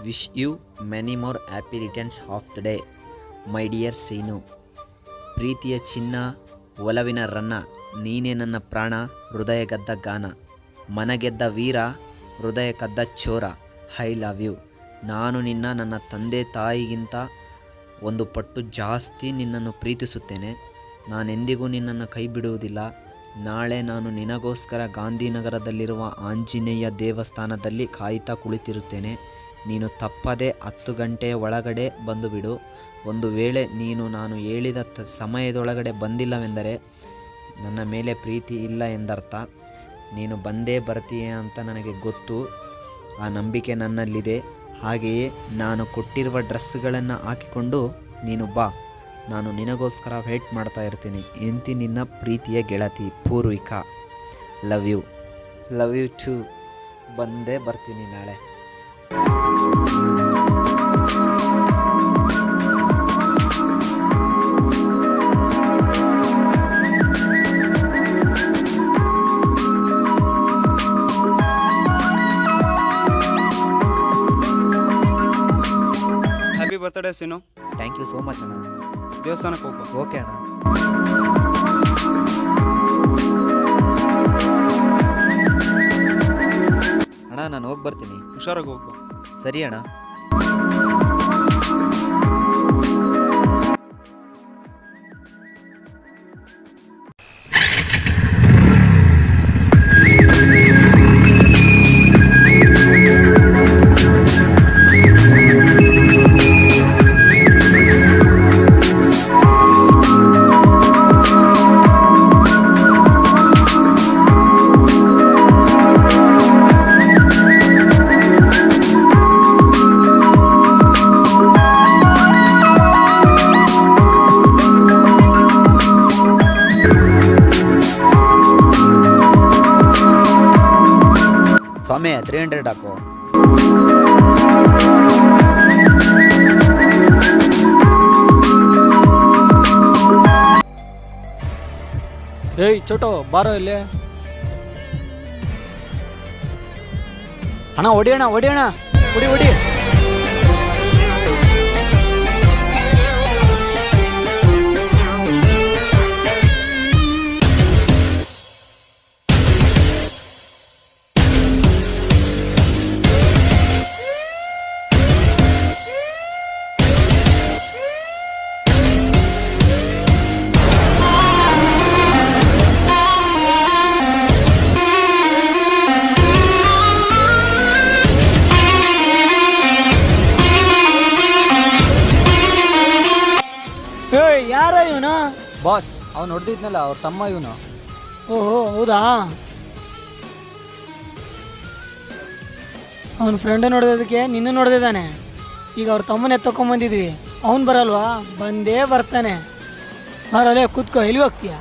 B: wish you many more happy returns of the day my dear Seenu. ಪ್ರೀತಿಯ ಚಿನ್ನ, ಒಲವಿನ ರನ್ನ, ನೀನೇ ನನ್ನ ಪ್ರಾಣ, ಹೃದಯ ಗದ್ದ ಗಾನ, ಮನಗೆದ್ದ ವೀರ, ಹೃದಯ ಕದ್ದ ಚೋರ, ಐ ಲವ್ ಯು. ನಾನು ನನ್ನ ತಂದೆ ತಾಯಿಗಿಂತ ಒಂದು ಪಟ್ಟು ಜಾಸ್ತಿ ನಿನ್ನನ್ನು ಪ್ರೀತಿಸುತ್ತೇನೆ. ನಾನೆಂದಿಗೂ ನಿನ್ನನ್ನು ಕೈ ಬಿಡುವುದಿಲ್ಲ. ನಾಳೆ ನಾನು ನಿನಗೋಸ್ಕರ ಗಾಂಧಿನಗರದಲ್ಲಿರುವ ಆಂಜನೇಯ ದೇವಸ್ಥಾನದಲ್ಲಿ ಕಾಯ್ತಾ ಕುಳಿತಿರುತ್ತೇನೆ. ನೀನು ತಪ್ಪದೆ 10 ಗಂಟೆಯ ಒಳಗಡೆ ಬಂದು ಬಿಡು. ಒಂದು ವೇಳೆ ನೀನು ನಾನು ಹೇಳಿದ ಸಮಯದೊಳಗಡೆ ಬಂದಿಲ್ಲವೆಂದರೆ ನನ್ನ ಮೇಲೆ ಪ್ರೀತಿ ಇಲ್ಲ ಎಂದರ್ಥ. ನೀನು ಬಂದೇ ಬರ್ತೀಯ ಅಂತ ನನಗೆ ಗೊತ್ತು. ಆ ನಂಬಿಕೆ ನನ್ನಲ್ಲಿದೆ. ಹಾಗೆಯೇ ನಾನು ಕೊಟ್ಟಿರುವ ಡ್ರೆಸ್ಗಳನ್ನು ಹಾಕಿಕೊಂಡು ನೀನು ಬಾ. ನಾನು ನಿನಗೋಸ್ಕರ ವೇಟ್ ಮಾಡ್ತಾ ಇರ್ತೀನಿ. ಎಂತಿ ನಿನ್ನ ಪ್ರೀತಿಯ ಗೆಳತಿ ಪೂರ್ವಿಕಾ. Love you to. ಬಂದೇ ಬರ್ತೀನಿ ನಾಳೆ.
E: Happy birthday Seenu.
B: Thank you so much ಅಣ್ಣ.
E: ದೇವಸ್ಥಾನಕ್ಕೆ ಹೋಗ್ಬೇಕು.
B: ಓಕೆ ಅಣ್ಣ. ಅಣ್ಣ ನಾನು ಹೋಗಿ ಬರ್ತೀನಿ.
E: ಹುಷಾರಾಗಿ ಹೋಗ್ಬೇಕು.
B: ಸರಿ ಅಣ್ಣ. ಸ್ವಾಮಿ 300 ಹಾಕು.
E: ಏಯ್ ಚೋಟೋ ಬಾರೋ ಇಲ್ಲಿ. ಅಣ್ಣ ಹೊಡಿಯೋಣ ಹೊಡಿ. ಬಾಸ್ ಅವ್ನು ಹೊಡೆದಿದ್ನಲ್ಲ ಅವ್ರ ತಮ್ಮ ಇವನು. ಓಹೋ ಹೌದಾ? ಅವನ ಫ್ರೆಂಡ್ ನೋಡಿದಕ್ಕೆ ನಿನ್ನ ನೋಡ್ದಿದ್ದಾನೆ. ಈಗ ಅವ್ರ ತಮ್ಮನ ಎತ್ತಕೊಂಬಂದಿದ್ವಿ. ಅವನು ಬರಲ್ವಾ? ಬಂದೇ ಬರ್ತಾನೆ. ಬರಲೇ ಕೂತ್ಕೋ, ಎಲ್ಲಿ ಹೋಗ್ತೀಯ?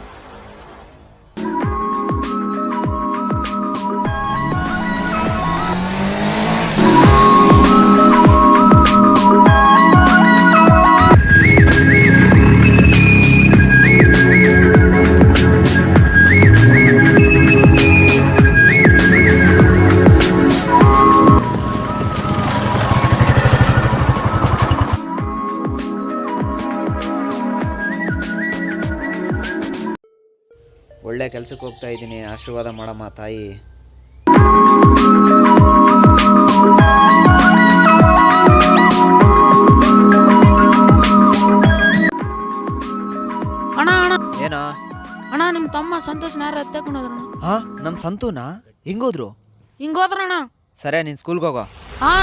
B: ಒಳ್ಳೆ ಕೆಲ್ಸಕ್ಕೆ ಹೋಗ್ತಾ ಇದ್ದೀನಿ, ಆಶೀರ್ವಾದ ಮಾಡಮ್ಮ ತಾಯಿ.
H: ಅಣ್ಣ ಅಣ್ಣ
B: ಏನೋ?
H: ಅಣ್ಣ ನಿಮ್ಮ ತಮ್ಮ ಸಂತೋಷ್ ಯಾರು ಎತ್ತಕೊಂಡೋದ್ರಣ್ಣ.
B: ಹಾ, ನಮ್ಮ ಸಂತೂನಾ? ಹೆಂಗೋದ್ರು?
H: ಹಿಂಗೋದ್ರಣ್ಣ.
B: ಸರಿ, ನೀನು ಸ್ಕೂಲ್ಗೆ ಹೋಗೋ.
H: ಹಾ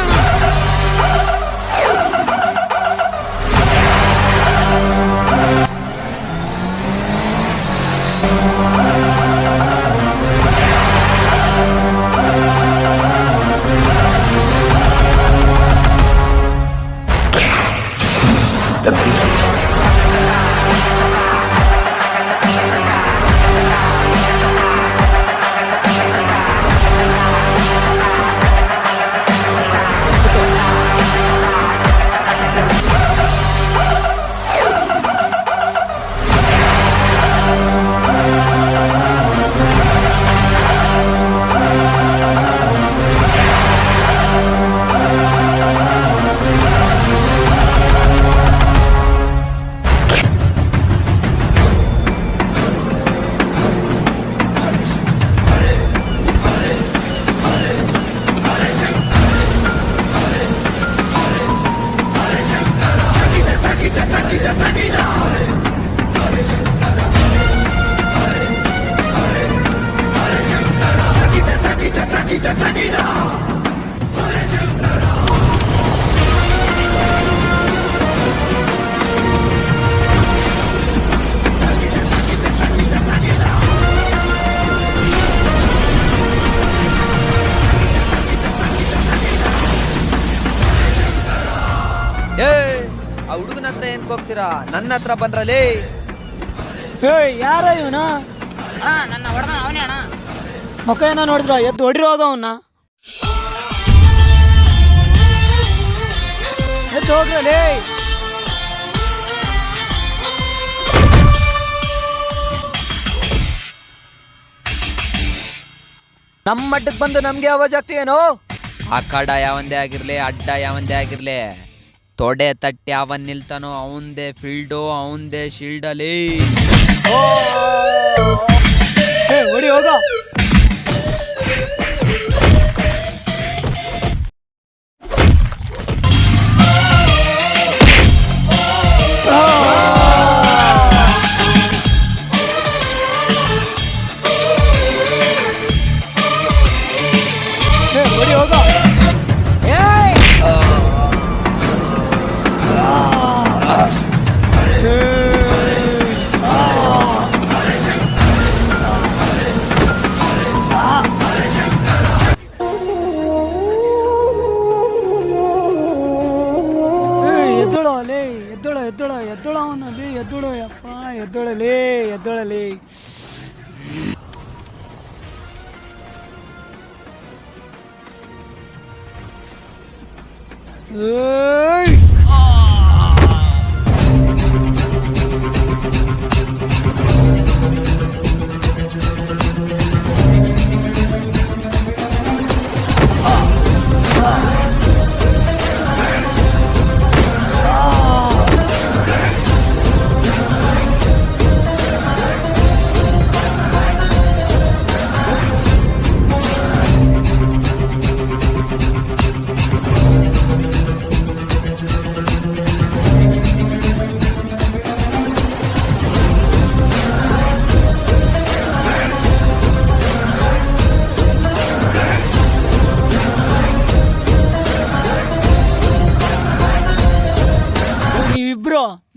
B: ಆ ಹುಡುಗನ ಹತ್ರ ಏನ್ ಹೋಗ್ತೀರಾ? ನನ್ನ ಹತ್ರ ಬಂದ್ರಲ್ಲಿ.
E: ಯಾರ ಇವನ?
H: ನನ್ನ ಹೊಡೆದ ಅವನೇ ಅಣ್ಣ.
E: ಮುಖ ಏನೋ ನೋಡಿದ್ರ? ಎದ್ದು ಹೊಡಿರೋದು ಅವನ್ನ. ಎದ್ದು ಹೋಗ್ರಲ್ಲಿ. ನಮ್ಮ ಮಟ್ಟಕ್ಕೆ ಬಂದು ನಮ್ಗೆ ಆವಾಜ್ ಆಗ್ತೀಯೇನೋ?
B: ಆ ಕಡ ಯಾವಂದೇ ಆಗಿರ್ಲಿ, ಅಡ್ಡ ಯಾವಂದೇ ಆಗಿರ್ಲಿ, ತೊಡೆ ತಟ್ಟಿ ಅವನ್ ನಿಲ್ತಾನೋ ಅವಂದೇ ಫೀಲ್ಡು, ಅವಂದೇ ಶೀಲ್ಡಲ್ಲಿ.
E: ಹೊಡಿ ಹೋಗ. ಹೊಡಿ ಹೋಗ. ಎದ್ದೋಳ ಅವನಲ್ಲಿ, ಎದ್ದೋಳು ಯಪ್ಪ, ಎದ್ದೋಳಲಿ, ಎದ್ದೋಳಲಿ.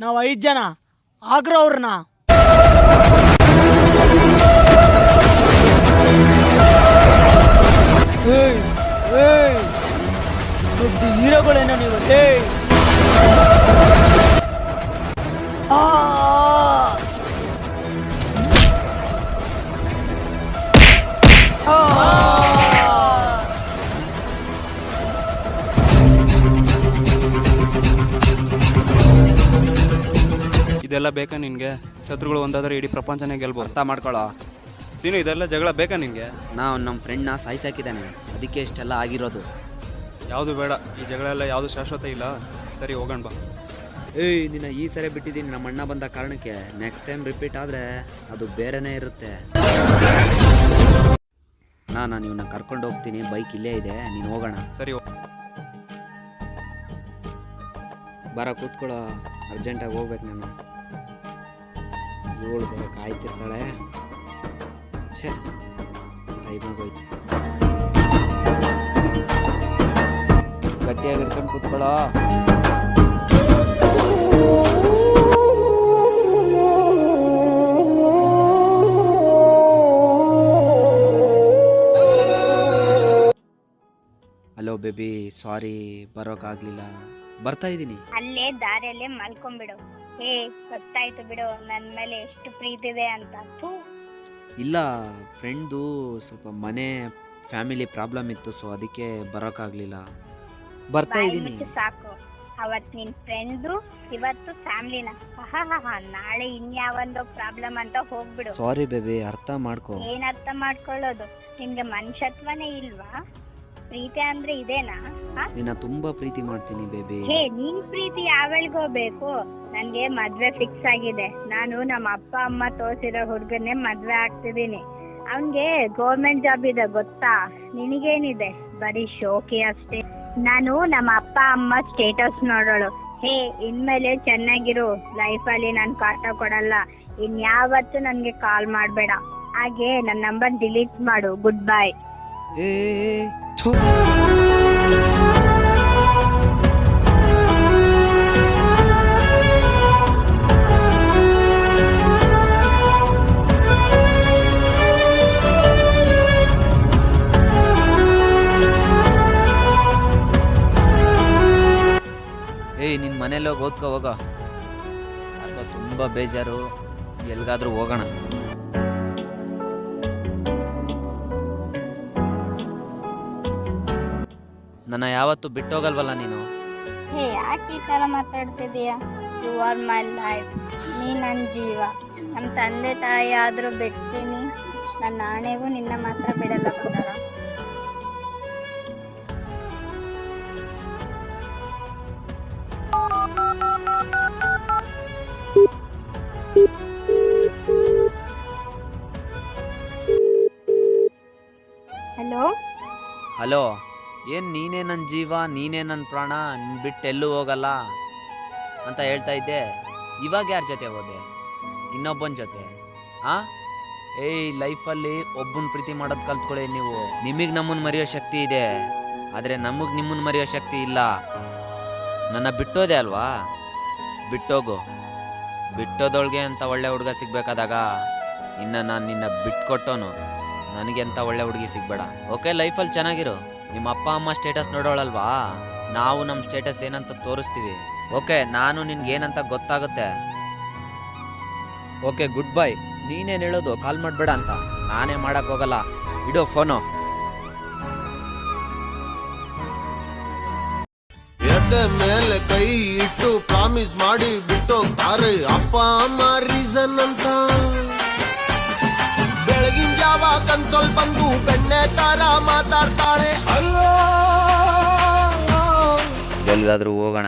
E: ನಾವು 5 ಜನ ಆಗ್ರೋ ಅವ್ರನ್ನ ಏಯ್ ಏಯ್ ದೊಡ್ಡ ಹೀರೋಗಳೇನ ನೀವು ಏಯ್ ಆ
K: ಇದೆಲ್ಲ ಬೇಕಾ ನಿನಗೆ? ಶತ್ರುಗಳು ಒಂದಾದ್ರೆ ಇಡೀ ಪ್ರಪಂಚನೇ ಗೆಲ್ಬೋದು.
B: ಅರ್ಥ ಮಾಡ್ಕೊಳ್ಳೋ.
K: ಸೀನು, ಇದೆಲ್ಲ ಜಗಳ ಬೇಕಾ ನಿನಗೆ?
B: ನಾವು ನಮ್ಮ ಫ್ರೆಂಡ್ನ ಸಾಯಿಸಾಕಿದ್ದಾನೆ, ಅದಕ್ಕೆ ಇಷ್ಟೆಲ್ಲ ಆಗಿರೋದು.
K: ಯಾವುದು ಬೇಡ, ಈ ಜಗಳ ಎಲ್ಲ ಯಾವುದು ಶಾಶ್ವತ ಇಲ್ಲ. ಸರಿ, ಹೋಗೋಣ ಬಾ.
B: ಏಯ್, ನಿನ್ನ ಈ ಸರಿ ಬಿಟ್ಟಿದ್ದೀನಿ ನಮ್ಮ ಅಣ್ಣ ಬಂದ ಕಾರಣಕ್ಕೆ. ನೆಕ್ಸ್ಟ್ ಟೈಮ್ ರಿಪೀಟ್ ಆದರೆ ಅದು ಬೇರೆನೇ ಇರುತ್ತೆ. ನಾನು ಇವನ್ನ ಕರ್ಕೊಂಡು ಹೋಗ್ತೀನಿ, ಬೈಕ್ ಇಲ್ಲೇ ಇದೆ, ನೀನು ಹೋಗೋಣ.
K: ಸರಿ,
B: ಬರ ಕೂತ್ಕೊಳ್ಳೋ, ಅರ್ಜೆಂಟಾಗಿ ಹೋಗ್ಬೇಕು ನಾನು. ಇವಳು ಬರೋ ಕಾಯ್ತಿರ್ತಾಳೆ. ಸರಿ, ಟೈಮ್ ಆಗೋಯ್ತು. ಗಟ್ಟಿಯಾಗಿ ಹಿಡ್ಕೊಂಡು ಕೂತ್ಕೊಳ್ಳೋ. ಹಲೋ ಬೇಬಿ, ಸಾರಿ ಬರೋಕ್ಕಾಗಲಿಲ್ಲ. ಬರ್ತಾ ಇದ್ದೀನಿ.
D: ಅಲ್ಲೇ ದಾರಿಯಲ್ಲೇ ಮಲ್ಕೊಂಡ್ಬಿಡು. ಹೇ, ಗೊತ್ತಾಯ್ತು ಬಿಡು ನನ್ ಮೇಲೆ ಎಷ್ಟು ಪ್ರೀತಿ ಇದೆ ಅಂತ. ಥೂ.
B: ಇಲ್ಲ, ಫ್ರೆಂಡ್ದು ಸ್ವಲ್ಪ ಮನೆ ಫ್ಯಾಮಿಲಿ ಪ್ರಾಬ್ಲಮ್ ಇತ್ತು, ಸೊ ಅದಕ್ಕೆ ಬರೋಕ್ಕಾಗಲಿಲ್ಲ. ಬರ್ತಾ
D: ಬಾಯ್
B: ಇದ್ದೀನಿ.
D: ಮುಚ್ಚು ಸಾಕು. ಅವತ್ ನಿನ್ ಫ್ರೆಂಡ್ದು, ಇವತ್ತು ಫ್ಯಾಮಿಲಿನ. ನಾಳೆ ಇನ್ಯಾವೊಂದು ಪ್ರಾಬ್ಲಮ್ ಅಂತ ಹೋಗ್ಬಿಡು.
B: ಸಾರಿ ಬೇಬಿ, ಅರ್ಥ ಮಾಡ್ಕೋ.
D: ಏನ್ ಅರ್ಥ ಮಾಡ್ಕೊಳ್ಳೋದು? ನಿನ್ಗೆ ಮನುಷ್ಯತ್ವನೇ ಇಲ್ವಾ? ಪ್ರೀತಿ ಅಂದ್ರೆ ಇದೇನಾ?
B: ನಿನ್ನ ತುಂಬಾ ಪ್ರೀತಿ ಮಾಡ್ತೀನಿ ಬೇಬಿ.
D: ಹೇ, ನಿನ್ ಪ್ರೀತಿ ಯಾವಳಿಗೋ ಬೇಕು? ನನ್ಗೆ ಮದ್ವೆ ಫಿಕ್ಸ್ ಆಗಿದೆ. ನಾನು ನಮ್ಮ ಅಪ್ಪ ಅಮ್ಮ ತೋರ್ಸಿರೋ ಹುಡ್ಗನ್ನೇ ಮದ್ವೆ ಆಗ್ತಿದೀನಿ. ಅವನ್ಗೆ ಗೌರ್ಮೆಂಟ್ ಜಾಬ್ ಇದೆ ಗೊತ್ತಾ? ನಿನಗೇನಿದೆ? ಬರೀ ಶೋಕಿ ಅಷ್ಟೇ. ನಾನು ನಮ್ಮ ಅಪ್ಪ ಅಮ್ಮ ಸ್ಟೇಟಸ್ ನೋಡೋಳು. ಹೇ, ಇನ್ಮೇಲೆ ಚೆನ್ನಾಗಿರು. ಲೈಫಲ್ಲಿ ನಾನು ಕಾಟ ಕೊಡಲ್ಲ. ಇನ್ಯಾವತ್ತು ನನ್ಗೆ ಕಾಲ್ ಮಾಡ್ಬೇಡ. ಹಾಗೆ ನನ್ನ ನಂಬರ್ ಡಿಲೀಟ್ ಮಾಡು. Good bye.
B: ಏ ಥು. ಏಯ್, ನಿನ್ನ ಮನೇಲಿ ಹೋಗಿ ಓದ್ಕೋ ಹೋಗೋ. ಯಾಕೋ ತುಂಬ ಬೇಜಾರು, ಎಲ್ಗಾದ್ರೂ ಹೋಗೋಣ. ನನ್ನ ಯಾವತ್ತೂ ಬಿಟ್ಟೋಗಲ್ವಲ್ಲ ನೀನು.
D: ಹೇ, ಯಾಕೆ ಈ ತರ ಮಾತಾಡ್ತಿದೀಯ? You are my life. ನೀ ನನ್ನ ಜೀವ. ನಮ್ಮ ತಂದೆ ತಾಯಿ ಆದ್ರೂ ಬಿಡ್ತೀನಿ, ನನ್ನ ಆಣೆಗೂ ನಿನ್ನ ಮಾತ್ರ ಬಿಡಲ್ಲ ಬಂದಾರ. ಹಲೋ
B: ಹಲೋ, ಏನು ನೀನೇ ನನ್ನ ಜೀವ, ನೀನೇ ನನ್ನ ಪ್ರಾಣ, ನಿನ್ನ ಬಿಟ್ಟು ಎಲ್ಲೂ ಹೋಗಲ್ಲ ಅಂತ ಹೇಳ್ತಾ ಇದ್ದೆ. ಇವಾಗ ಯಾರ ಜೊತೆ ಹೋದೆ? ಇನ್ನೊಬ್ಬನ ಜೊತೆ? ಏಯ್, ಲೈಫಲ್ಲಿ ಒಬ್ಬನ ಪ್ರೀತಿ ಮಾಡೋದು ಕಲ್ತ್ಕೊಳ್ಳಿ ನೀವು. ನಿಮಗೆ ನಮ್ಮನ್ನು ಮರೆಯೋ ಶಕ್ತಿ ಇದೆ, ಆದರೆ ನಮಗೆ ನಿಮ್ಮನ್ನು ಮರೆಯೋ ಶಕ್ತಿ ಇಲ್ಲ. ನನ್ನ ಬಿಟ್ಟೋದೆ ಅಲ್ವಾ? ಬಿಟ್ಟೋಗು. ಬಿಟ್ಟೋದೊಳಗೆ ಅಂತ ಒಳ್ಳೆ ಹುಡುಗ ಸಿಗ್ಬೇಕಾದಾಗ ಇನ್ನು ನಾನು ನಿನ್ನ ಬಿಟ್ಕೊಟ್ಟೋನು. ನನಗೆ ಅಂತ ಒಳ್ಳೆ ಹುಡುಗಿ ಸಿಗ್ಬೇಡ. ಓಕೆ, ಲೈಫಲ್ಲಿ ಚೆನ್ನಾಗಿರು. ನಿಮ್ಮ ಅಪ್ಪ ಅಮ್ಮ ಸ್ಟೇಟಸ್ ನೋಡೋಳಲ್ವಾ? ನಾವು ನಮ್ಮ ಸ್ಟೇಟಸ್ ಏನಂತ ತೋರಿಸ್ತೀವಿ. ಓಕೆ, ನಾನು ನಿನ್ಗೆ ಏನಂತ ಗೊತ್ತಾಗುತ್ತೆ. Okay, good bye. ನೀನೇನು ಹೇಳೋದು ಕಾಲ್ ಮಾಡಬೇಡ ಅಂತ? ನಾನೇ ಮಾಡಕ್ ಹೋಗಲ್ಲ, ಇಡೋ ಫೋನು.
L: ಎದೆ ಮೇಲೆ ಕೈ ಇಟ್ಟು ಪ್ರಾಮಿಸ್ ಮಾಡಿ ಬಿಟ್ಟೋಗ್ತಾರೆ ಅಪ್ಪ ಅಮ್ಮ ರೀಸನ್ ಅಂತ. ಬೆಳಗಿನ ಜಾವ ಕನ್ಸೋಲ್ ಬಂದು ಬೆಣ್ಣೆ ತರ ಮಾತಾಡ್ತಾಳೆ.
B: ಎಲ್ಗಾದ್ರೂ ಹೋಗೋಣ.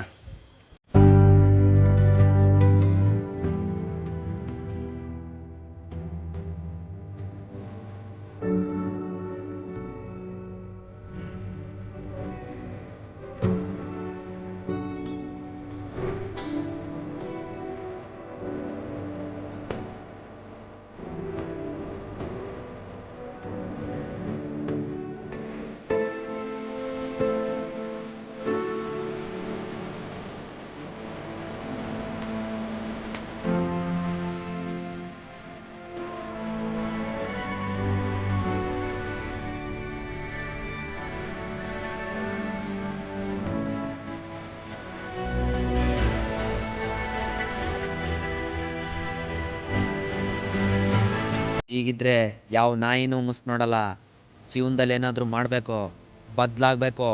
M: ಹೀಗಿದ್ರೆ ಯಾವ ನಾಯಿನೂ ಮುಸ್ ನೋಡಲ್ಲ. ಜೀವನದಲ್ಲಿ ಏನಾದರೂ ಮಾಡಬೇಕು, ಬದಲಾಗಬೇಕು.